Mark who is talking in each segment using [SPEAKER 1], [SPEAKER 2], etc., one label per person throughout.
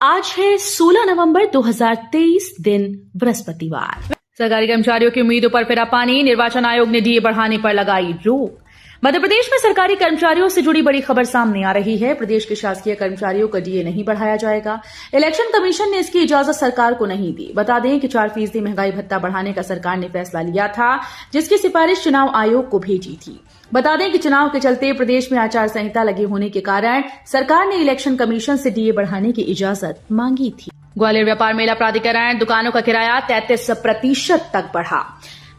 [SPEAKER 1] आज है 16 नवंबर 2023, दिन बृहस्पतिवार। सरकारी कर्मचारियों की उम्मीदों पर फिरा पानी, निर्वाचन आयोग ने डीए बढ़ाने पर लगाई रोक। मध्य प्रदेश में सरकारी कर्मचारियों से जुड़ी बड़ी खबर सामने आ रही है। प्रदेश के शासकीय कर्मचारियों का डीए नहीं बढ़ाया जाएगा। इलेक्शन कमीशन ने इसकी इजाजत सरकार को नहीं दी। बता दें कि 4% महंगाई भत्ता बढ़ाने का सरकार ने फैसला लिया था, जिसकी सिफारिश चुनाव आयोग को भेजी थी। बता दें कि चुनाव के चलते प्रदेश में आचार संहिता लगे होने के कारण सरकार ने इलेक्शन कमीशन से डीए बढ़ाने की इजाजत मांगी थी। ग्वालियर व्यापार मेला प्राधिकरण दुकानों का किराया 33% तक बढ़ा।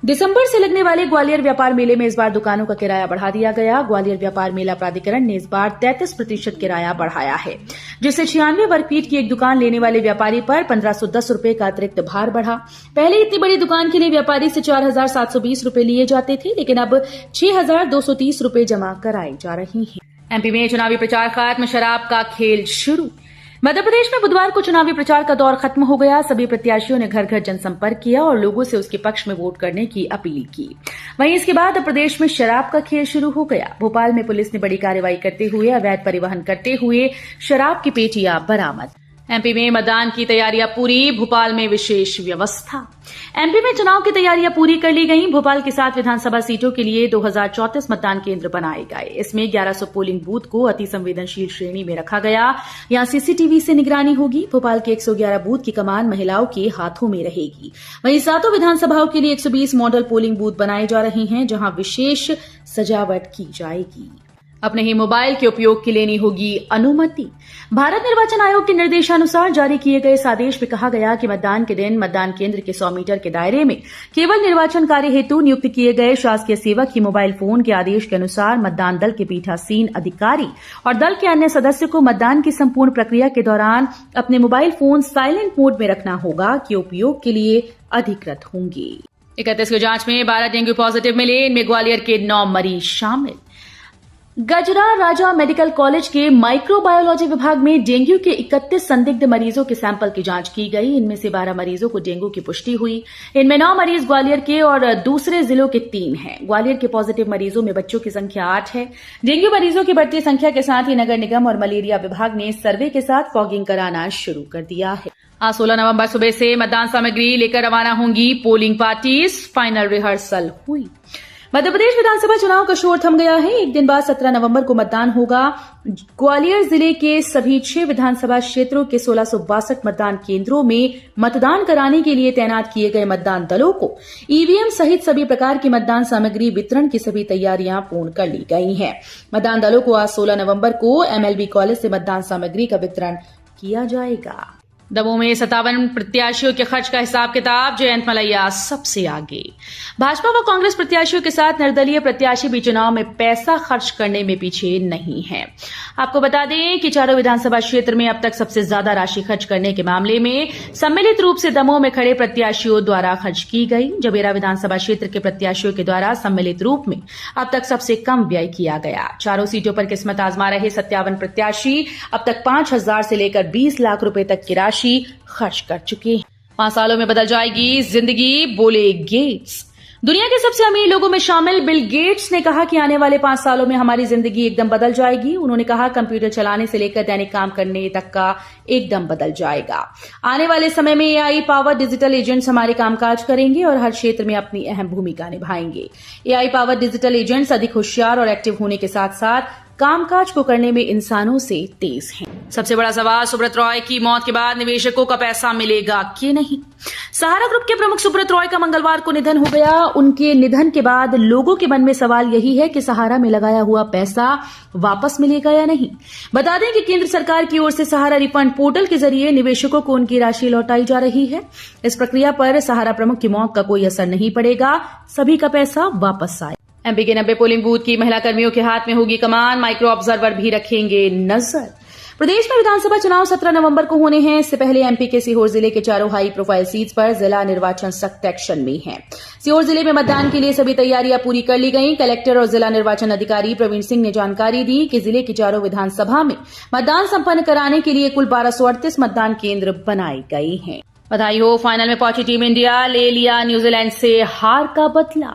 [SPEAKER 1] दिसंबर से लगने वाले ग्वालियर व्यापार मेले में इस बार दुकानों का किराया बढ़ा दिया गया। ग्वालियर व्यापार मेला प्राधिकरण ने इस बार 33% किराया बढ़ाया है, जिससे 96 वर्ग फीट की एक दुकान लेने वाले व्यापारी पर 1510 रुपए का अतिरिक्त भार बढ़ा। पहले इतनी बड़ी दुकान के लिए व्यापारी से 4720 रुपए लिए जाते थे, लेकिन अब 6230 रुपए जमा कराए जा रहे हैं। एमपी में चुनावी प्रचार खत्म, शराब का खेल शुरू। मध्य प्रदेश में बुधवार को चुनावी प्रचार का दौर खत्म हो गया। सभी प्रत्याशियों ने घर घर जनसंपर्क किया और लोगों से उसके पक्ष में वोट करने की अपील की। वहीं इसके बाद प्रदेश में शराब का खेल शुरू हो गया। भोपाल में पुलिस ने बड़ी कार्रवाई करते हुए अवैध परिवहन करते हुए शराब की पेटियां बरामद। एमपी में मतदान की तैयारियां पूरी, भोपाल में विशेष व्यवस्था। एमपी में चुनाव की तैयारियां पूरी कर ली गईं। भोपाल की 7 विधानसभा सीटों के लिए 2034 मतदान केंद्र बनाए गए। इसमें 1100 पोलिंग बूथ को अति संवेदनशील श्रेणी में रखा गया। यहां सीसीटीवी से निगरानी होगी। भोपाल के 111 बूथ की कमान महिलाओं के हाथों में रहेगी। वहीं 7 विधानसभाओं के लिए 120 मॉडल पोलिंग बूथ बनाए जा रहे हैं, जहां विशेष सजावट की जाएगी। अपने ही मोबाइल के उपयोग की लेनी होगी अनुमति। भारत निर्वाचन आयोग के निर्देशानुसार जारी किए गए इस आदेश में कहा गया कि मतदान के दिन मतदान केंद्र के 100 मीटर के दायरे में केवल निर्वाचन कार्य हेतु नियुक्त किए गए शासकीय सेवक ही मोबाइल फोन के आदेश के अनुसार मतदान दल के पीठासीन अधिकारी और दल के अन्य सदस्य को मतदान की संपूर्ण प्रक्रिया के दौरान अपने मोबाइल फोन साइलेंट मोड में रखना होगा कि उपयोग के लिए अधिकृत होंगे। 31 की जांच में 12 डेंगू पॉजिटिव मिले, इनमें ग्वालियर के 9 मरीज शामिल। गजरा राजा मेडिकल कॉलेज के माइक्रोबायोलॉजी विभाग में डेंगू के 31 संदिग्ध मरीजों के सैंपल की जांच की गई। इनमें से 12 मरीजों को डेंगू की पुष्टि हुई। इनमें 9 मरीज ग्वालियर के और दूसरे जिलों के 3 हैं। ग्वालियर के पॉजिटिव मरीजों में बच्चों की संख्या 8 है। डेंगू मरीजों की बढ़ती संख्या के साथ ही नगर निगम और मलेरिया विभाग ने सर्वे के साथ फॉगिंग कराना शुरू कर दिया है। आज 16 नवंबर सुबह से मतदान सामग्री लेकर रवाना होंगी पोलिंग पार्टीज। फाइनल रिहर्सल हुई। मध्य प्रदेश विधानसभा चुनाव का शोर थम गया है। एक दिन बाद 17 नवंबर को मतदान होगा। ग्वालियर जिले के सभी 6 विधानसभा क्षेत्रों के 1662 मतदान केंद्रों में मतदान कराने के लिए तैनात किए गए मतदान दलों को ईवीएम सहित सभी प्रकार की मतदान सामग्री वितरण की सभी तैयारियां पूर्ण कर ली गई हैं। मतदान दलों को आज 16 नवंबर को एमएलबी कॉलेज से मतदान सामग्री का वितरण किया जाएगा। दमोह में 57 प्रत्याशियों के खर्च का हिसाब किताब, जयंत मलैया सबसे आगे। भाजपा व कांग्रेस प्रत्याशियों के साथ निर्दलीय प्रत्याशी भी चुनाव में पैसा खर्च करने में पीछे नहीं है। आपको बता दें कि चारों विधानसभा क्षेत्र में अब तक सबसे ज्यादा राशि खर्च करने के मामले में सम्मिलित रूप से दमोह में खड़े प्रत्याशियों द्वारा खर्च की गई। जबेरा विधानसभा क्षेत्र के प्रत्याशियों के द्वारा सम्मिलित रूप में अब तक सबसे कम व्यय किया गया। चारों सीटों पर किस्मत आजमा रहे 57 प्रत्याशी अब तक 5000 से लेकर 20 लाख रुपए तक की राशि खर्च कर चुके हैं। 5 सालों में बदल जाएगी जिंदगी, बोले गेट्स। दुनिया के सबसे अमीर लोगों में शामिल बिल गेट्स ने कहा कि आने वाले 5 सालों में हमारी जिंदगी एकदम बदल जाएगी। उन्होंने कहा कंप्यूटर चलाने से लेकर दैनिक काम करने तक का एकदम बदल जाएगा। आने वाले समय में एआई पावर डिजिटल एजेंट्स हमारे कामकाज करेंगे और हर क्षेत्र में अपनी अहम भूमिका निभाएंगे। एआई पावर डिजिटल एजेंट्स अधिक होशियार और एक्टिव होने के साथ साथ कामकाज को करने में इंसानों से तेज हैं। सबसे बड़ा सवाल, सुब्रत रॉय की मौत के बाद निवेशकों का पैसा मिलेगा कि नहीं। सहारा ग्रुप के प्रमुख सुब्रत रॉय का मंगलवार को निधन हो गया। उनके निधन के बाद लोगों के मन में सवाल यही है कि सहारा में लगाया हुआ पैसा वापस मिलेगा या नहीं। बता दें कि केंद्र सरकार की ओर से सहारा रिफंड पोर्टल के जरिए निवेशकों को उनकी राशि लौटाई जा रही है। इस प्रक्रिया पर सहारा प्रमुख की मौत का कोई असर नहीं पड़ेगा। सभी का पैसा वापस आए। एमपी के 90 पोलिंग बूथ की महिला कर्मियों के हाथ में होगी कमान। माइक्रो ऑब्जर्वर भी रखेंगे नजर। प्रदेश में विधानसभा चुनाव 17 नवंबर को होने हैं। इससे पहले एमपी के सीहोर जिले के चारों हाई प्रोफाइल सीट्स पर जिला निर्वाचन सख्त एक्शन में है। सीहोर जिले में मतदान के लिए सभी तैयारियां पूरी कर ली गई। कलेक्टर और जिला निर्वाचन अधिकारी प्रवीण सिंह ने जानकारी दी कि जिले की चारों विधानसभा में मतदान संपन्न कराने के लिए कुल 1238 मतदान केंद्र बनाए गए हैं। बधाई हो, फाइनल में पहुंची टीम इंडिया, ले लिया न्यूजीलैंड से हार का बदला।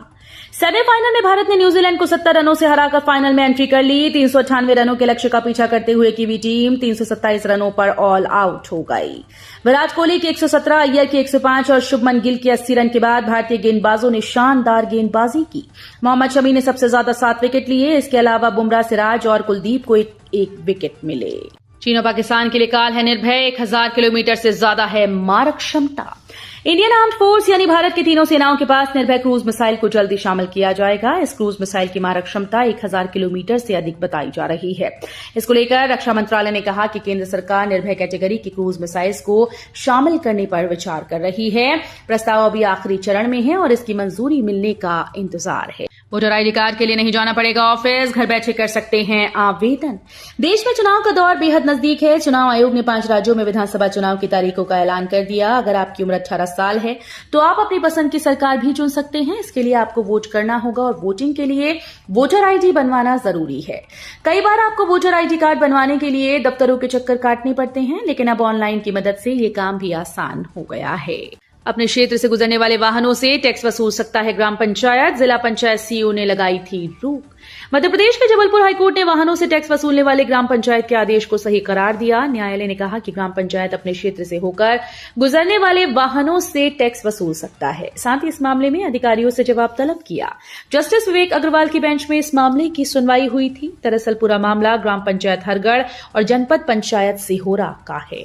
[SPEAKER 1] सेमीफाइनल में भारत ने न्यूजीलैंड को 70 रनों से हराकर फाइनल में एंट्री कर ली। 398 रनों के लक्ष्य का पीछा करते हुए कीवी टीम 327 रनों पर ऑल आउट हो गई। विराट कोहली की 117, अय्यर की 105 और शुभमन गिल की 80 रन के बाद भारतीय गेंदबाजों ने शानदार गेंदबाजी की। मोहम्मद शमी ने सबसे ज्यादा 7 विकेट लिए। इसके अलावा बुमराह, सिराज और कुलदीप को एक विकेट मिले। चीन और पाकिस्तान के लिए काल है निर्भय, 1000 किलोमीटर से ज्यादा है मारक क्षमता। इंडियन आर्म्ड फोर्स यानी भारत की तीनों सेनाओं के पास निर्भय क्रूज मिसाइल को जल्दी शामिल किया जाएगा। इस क्रूज मिसाइल की मारक क्षमता 1000 किलोमीटर से अधिक बताई जा रही है। इसको लेकर रक्षा मंत्रालय ने कहा कि केंद्र सरकार निर्भय कैटेगरी की क्रूज मिसाइल्स को शामिल करने पर विचार कर रही है। प्रस्ताव अभी आखिरी चरण में है और इसकी मंजूरी मिलने का इंतजार है। वोटर आईडी कार्ड के लिए नहीं जाना पड़ेगा ऑफिस, घर बैठे कर सकते हैं आवेदन। देश में चुनाव का दौर बेहद नजदीक है। चुनाव आयोग ने 5 राज्यों में विधानसभा चुनाव की तारीखों का ऐलान कर दिया। अगर आपकी उम्र 18 साल है तो आप अपनी पसंद की सरकार भी चुन सकते हैं। इसके लिए आपको वोट करना होगा और वोटिंग के लिए वोटर आईडी बनवाना जरूरी है। कई बार आपको वोटर आईडी कार्ड बनवाने के लिए दफ्तरों के चक्कर काटने पड़ते हैं, लेकिन अब ऑनलाइन की मदद से ये काम भी आसान हो गया है। अपने क्षेत्र से गुजरने वाले वाहनों से टैक्स वसूल सकता है ग्राम पंचायत। जिला पंचायत सीईओ ने लगाई थी रोक। मध्य प्रदेश के जबलपुर हाईकोर्ट ने वाहनों से टैक्स वसूलने वाले ग्राम पंचायत के आदेश को सही करार दिया। न्यायालय ने कहा कि ग्राम पंचायत अपने क्षेत्र से होकर गुजरने वाले वाहनों से टैक्स वसूल सकता है। साथ ही इस मामले में अधिकारियों से जवाब तलब किया। जस्टिस विवेक अग्रवाल की बेंच में इस मामले की सुनवाई हुई थी। दरअसल पूरा मामला ग्राम पंचायत हरगढ़ और जनपद पंचायत सिहोरा का है।